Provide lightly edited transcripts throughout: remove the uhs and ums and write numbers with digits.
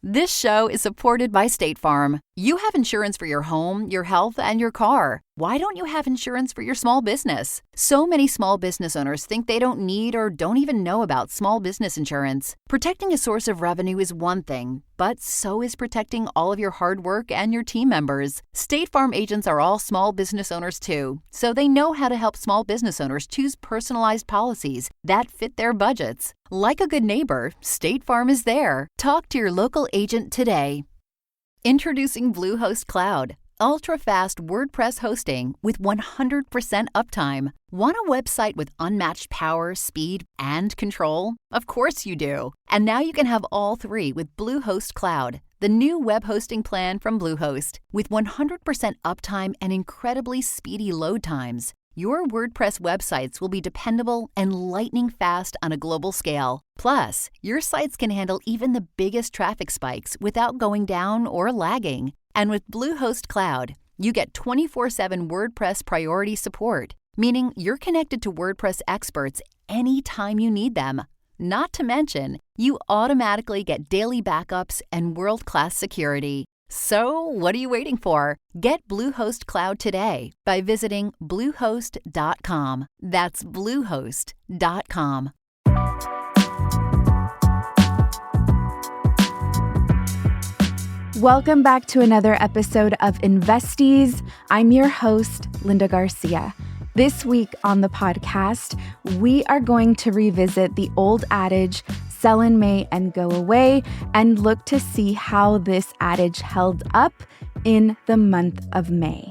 This show is supported by State Farm. You have insurance for your home, your health, and your car. Why don't you have insurance for your small business? So many small business owners think they don't need or don't even know about small business insurance. Protecting a source of revenue is one thing, but so is protecting all of your hard work and your team members. State Farm agents are all small business owners too, so they know how to help small business owners choose personalized policies that fit their budgets. Like a good neighbor, State Farm is there. Talk to your local agent today. Introducing Bluehost Cloud, ultra-fast WordPress hosting with 100% uptime. Want a website with unmatched power, speed, and control? Of course you do. And now you can have all three with Bluehost Cloud, the new web hosting plan from Bluehost. With 100% uptime and incredibly speedy load times, your WordPress websites will be dependable and lightning fast on a global scale. Plus, your sites can handle even the biggest traffic spikes without going down or lagging. And with Bluehost Cloud, you get 24/7 WordPress priority support, meaning you're connected to WordPress experts anytime you need them. Not to mention, you automatically get daily backups and world-class security. So, what are you waiting for? Get Bluehost Cloud today by visiting Bluehost.com. That's Bluehost.com. Welcome back to another episode of Investies. I'm your host, Linda Garcia. This week on the podcast, we are going to revisit the old adage, sell in May and go away, and look to see how this adage held up in the month of May.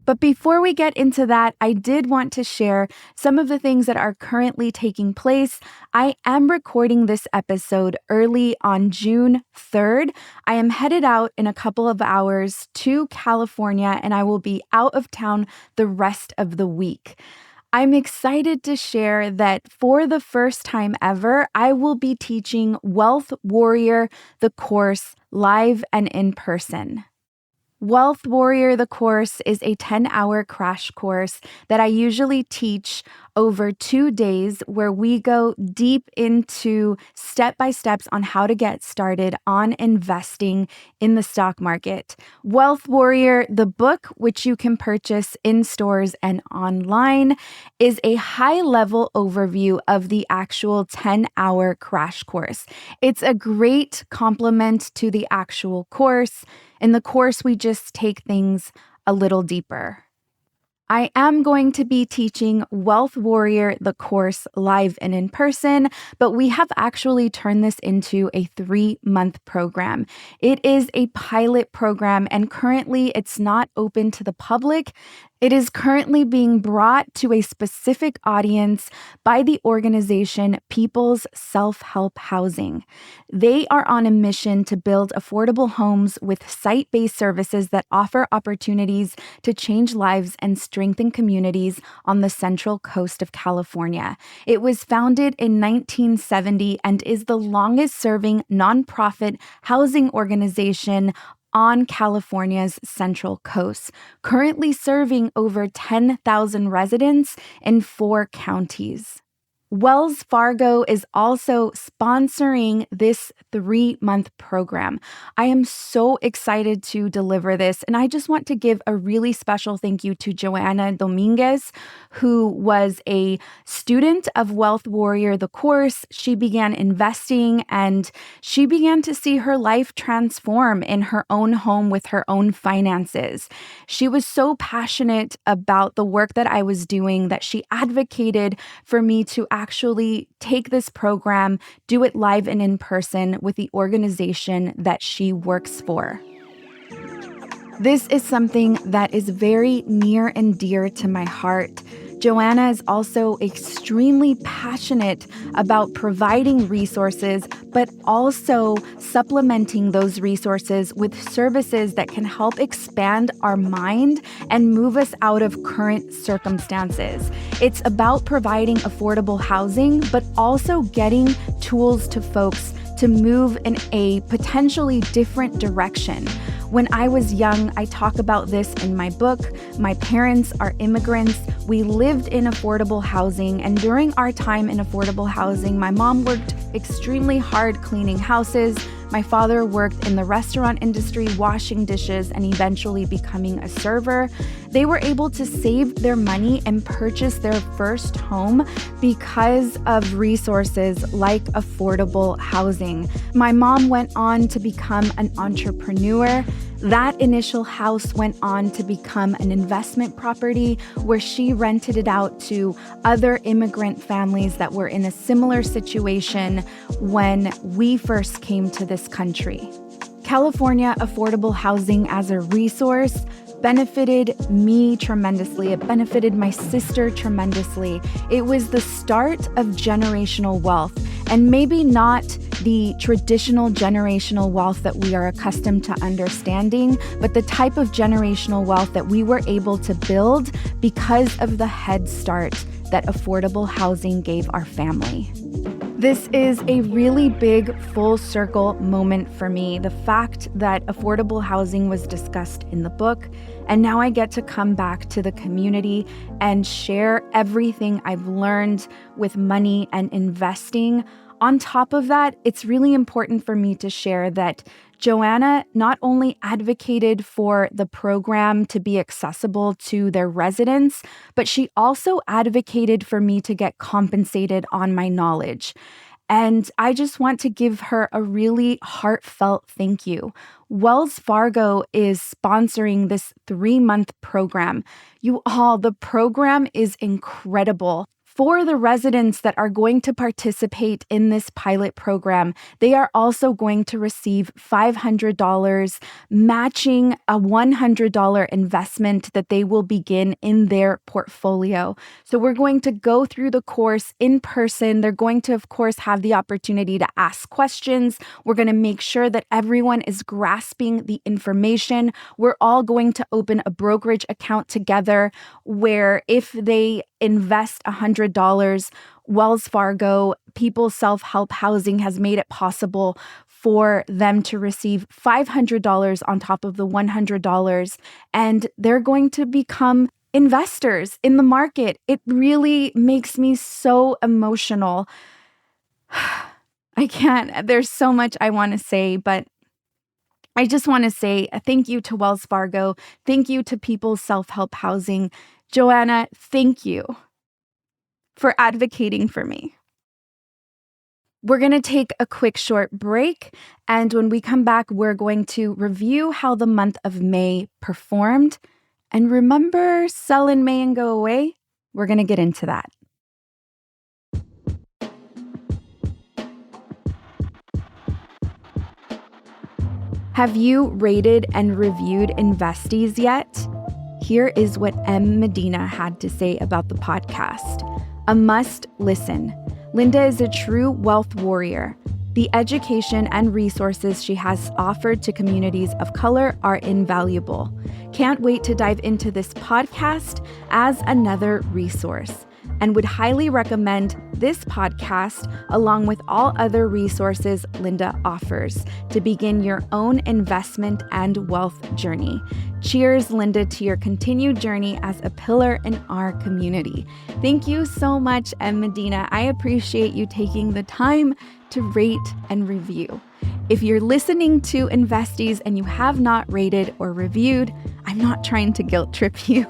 But before we get into that, I did want to share some of the things that are currently taking place. I am recording this episode early on June 3rd. I am headed out in a couple of hours to California, and I will be out of town the rest of the week. I'm excited to share that for the first time ever, I will be teaching Wealth Warrior, the course, live and in person. Wealth Warrior, the course, is a 10-hour crash course that I usually teach over 2 days where we go deep into step-by-steps on how to get started on investing in the stock market. Wealth Warrior, the book, which you can purchase in stores and online, is a high-level overview of the actual 10-hour crash course. It's a great complement to the actual course. In the course, we just take things a little deeper. I am going to be teaching Wealth Warrior, the course, live and in person, but we have actually turned this into a 3-month program. It is a pilot program, and currently it's not open to the public. It is currently being brought to a specific audience by the organization People's Self-Help Housing. They are on a mission to build affordable homes with site-based services that offer opportunities to change lives and strengthen communities on the Central Coast of California. It was founded in 1970 and is the longest-serving nonprofit housing organization on California's Central Coast, currently serving over 10,000 residents in 4 counties. Wells Fargo is also sponsoring this 3-month program. I am so excited to deliver this, and I just want to give a really special thank you to Joanna Dominguez, who was a student of Wealth Warrior, the course. She began investing, and she began to see her life transform in her own home with her own finances. She was so passionate about the work that I was doing that she advocated for me to actually take this program, do it live and in person with the organization that she works for. This is something that is very near and dear to my heart. Joanna is also extremely passionate about providing resources, but also supplementing those resources with services that can help expand our mind and move us out of current circumstances. It's about providing affordable housing, but also getting tools to folks to move in a potentially different direction. When I was young, I talk about this in my book. My parents are immigrants. We lived in affordable housing, and during our time in affordable housing, my mom worked extremely hard cleaning houses. My father worked in the restaurant industry, washing dishes, and eventually becoming a server. They were able to save their money and purchase their first home because of resources like affordable housing. My mom went on to become an entrepreneur. That initial house went on to become an investment property where she rented it out to other immigrant families that were in a similar situation when we first came to this country. California affordable housing as a resource benefited me tremendously. It benefited my sister tremendously. It was the start of generational wealth, and maybe not the traditional generational wealth that we are accustomed to understanding, but the type of generational wealth that we were able to build because of the head start that affordable housing gave our family. This is a really big full circle moment for me. The fact that affordable housing was discussed in the book, and now I get to come back to the community and share everything I've learned with money and investing. On top of that, it's really important for me to share that Joanna not only advocated for the program to be accessible to their residents, but she also advocated for me to get compensated on my knowledge. And I just want to give her a really heartfelt thank you. Wells Fargo is sponsoring this 3-month program. You all, the program is incredible. For the residents that are going to participate in this pilot program, they are also going to receive $500, matching a $100 investment that they will begin in their portfolio. So we're going to go through the course in person. They're going to, of course, have the opportunity to ask questions. We're going to make sure that everyone is grasping the information. We're all going to open a brokerage account together where if they invest $100, Wells Fargo, People's Self-Help Housing has made it possible for them to receive $500 on top of the $100, and they're going to become investors in the market. It really makes me so emotional. There's so much I want to say, but I just want to say a thank you to Wells Fargo. Thank you to People's Self-Help Housing. Joanna, thank you for advocating for me. We're going to take a quick short break, and when we come back, we're going to review how the month of May performed. And remember, sell in May and go away? We're going to get into that. Have you rated and reviewed Investies yet? Here is what M. Medina had to say about the podcast. A must listen. Linda is a true wealth warrior. The education and resources she has offered to communities of color are invaluable. Can't wait to dive into this podcast as another resource, and would highly recommend this podcast along with all other resources Linda offers to begin your own investment and wealth journey. Cheers, Linda, to your continued journey as a pillar in our community. Thank you so much, M. Medina. I appreciate you taking the time to rate and review. If you're listening to Investies and you have not rated or reviewed, I'm not trying to guilt trip you.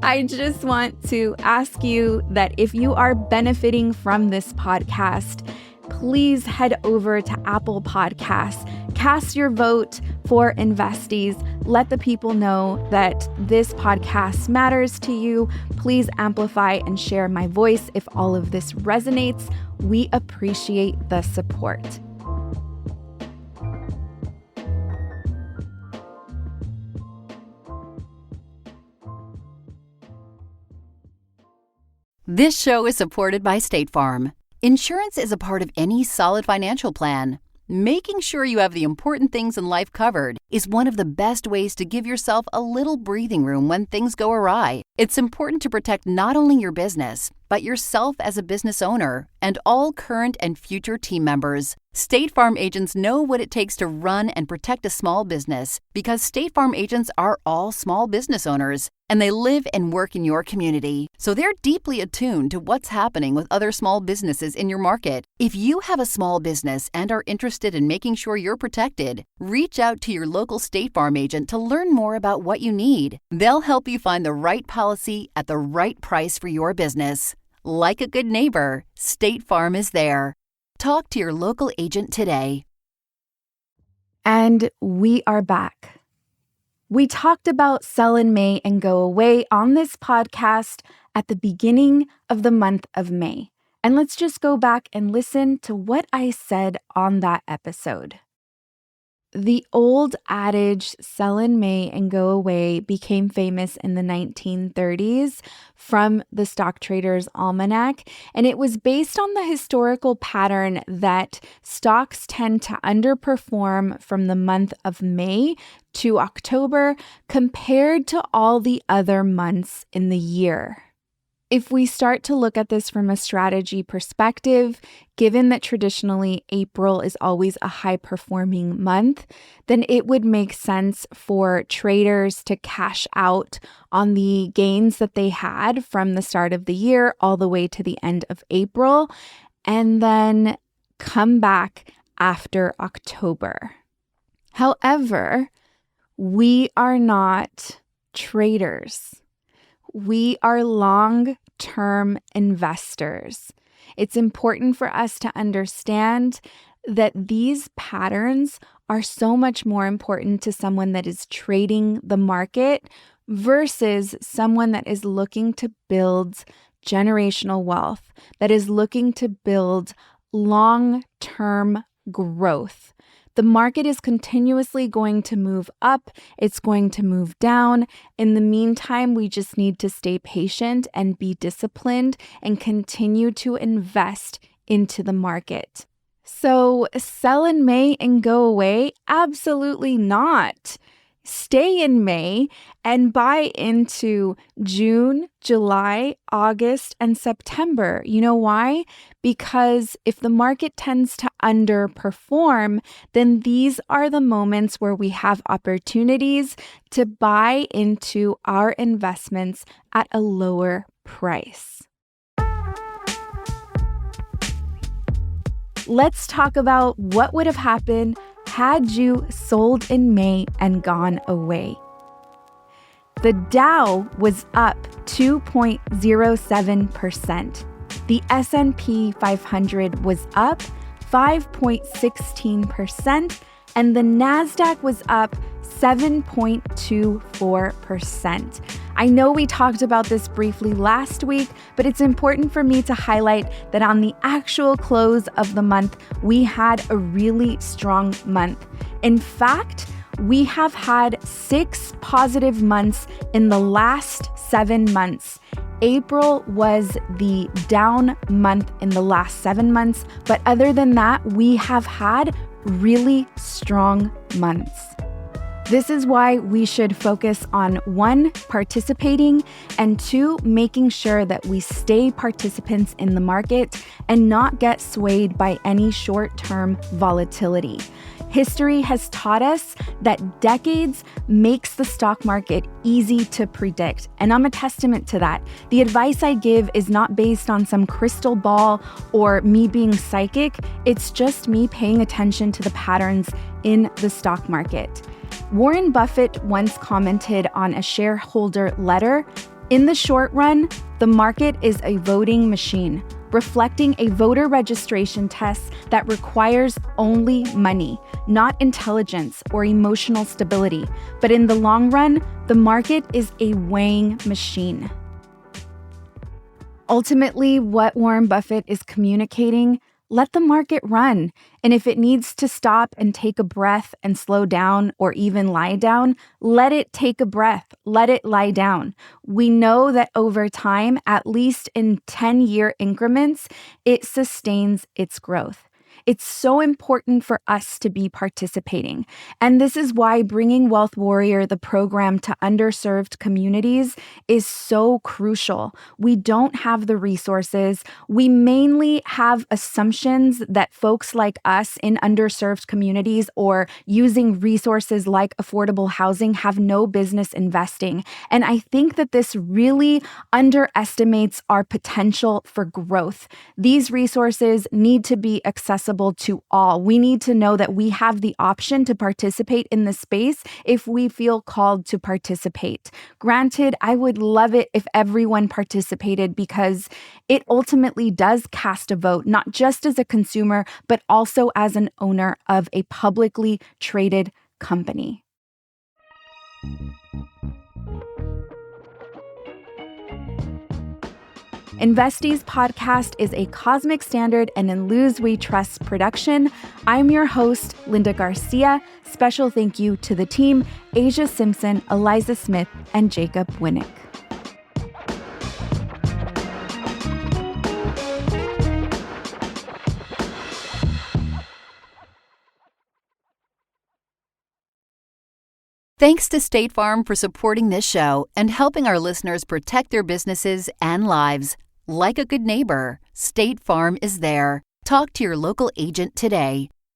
I just want to ask you that if you are benefiting from this podcast, please head over to Apple Podcasts, cast your vote for Investies. Let the people know that this podcast matters to you. Please amplify and share my voice if all of this resonates. We appreciate the support. This show is supported by State Farm. Insurance is a part of any solid financial plan. Making sure you have the important things in life covered is one of the best ways to give yourself a little breathing room when things go awry. It's important to protect not only your business, but yourself as a business owner and all current and future team members. State Farm agents know what it takes to run and protect a small business because State Farm agents are all small business owners and they live and work in your community. So they're deeply attuned to what's happening with other small businesses in your market. If you have a small business and are interested in making sure you're protected, reach out to your local State Farm agent to learn more about what you need. They'll help you find the right policy at the right price for your business. Like a good neighbor, State Farm is there. Talk to your local agent today. And we are back. We talked about sell in May and go away on this podcast at the beginning of the month of May. And let's just go back and listen to what I said on that episode. The old adage, sell in May and go away, became famous in the 1930s from the Stock Trader's Almanac, and it was based on the historical pattern that stocks tend to underperform from the month of May to October compared to all the other months in the year. If we start to look at this from a strategy perspective, given that traditionally April is always a high-performing month, then it would make sense for traders to cash out on the gains that they had from the start of the year all the way to the end of April, and then come back after October. However, we are not traders. We are long-term investors. It's important for us to understand that these patterns are so much more important to someone that is trading the market versus someone that is looking to build generational wealth, that is looking to build long-term growth. The market is continuously going to move up. It's going to move down. In the meantime, we just need to stay patient and be disciplined and continue to invest into the market. So, sell in May and go away? Absolutely not. Stay in May and buy into June, July, August, and September. You know why? Because if the market tends to underperform, then these are the moments where we have opportunities to buy into our investments at a lower price. Let's talk about what would have happened had you sold in May and gone away. The Dow was up 2.07%. The S&P 500 was up 5.16%, and the NASDAQ was up 7.24%. I know we talked about this briefly last week, but it's important for me to highlight that on the actual close of the month, we had a really strong month. In fact, we have had 6 positive months in the last 7 months. April was the down month in the last 7 months, but other than that, we have had really strong months. This is why we should focus on 1, participating, and 2, making sure that we stay participants in the market and not get swayed by any short-term volatility. History has taught us that decades makes the stock market easy to predict, and I'm a testament to that. The advice I give is not based on some crystal ball or me being psychic. It's just me paying attention to the patterns in the stock market. Warren Buffett once commented on a shareholder letter, "In the short run, the market is a voting machine, reflecting a voter registration test that requires only money, not intelligence or emotional stability. But in the long run, the market is a weighing machine." Ultimately, what Warren Buffett is communicating, let the market run. And if it needs to stop and take a breath and slow down or even lie down, let it take a breath, let it lie down. We know that over time, at least in 10-year increments, it sustains its growth. It's so important for us to be participating. And this is why bringing Wealth Warrior, the program, to underserved communities is so crucial. We don't have the resources. We mainly have assumptions that folks like us in underserved communities or using resources like affordable housing have no business investing. And I think that this really underestimates our potential for growth. These resources need to be accessible to all. We need to know that we have the option to participate in the space if we feel called to participate. Granted, I would love it if everyone participated because it ultimately does cast a vote, not just as a consumer, but also as an owner of a publicly traded company. Investies podcast is a Cosmic Standard and In Luz We Trust production. I'm your host, Linda Garcia. Special thank you to the team, Asia Simpson, Eliza Smith, and Jacob Winnick. Thanks to State Farm for supporting this show and helping our listeners protect their businesses and lives. Like a good neighbor, State Farm is there. Talk to your local agent today.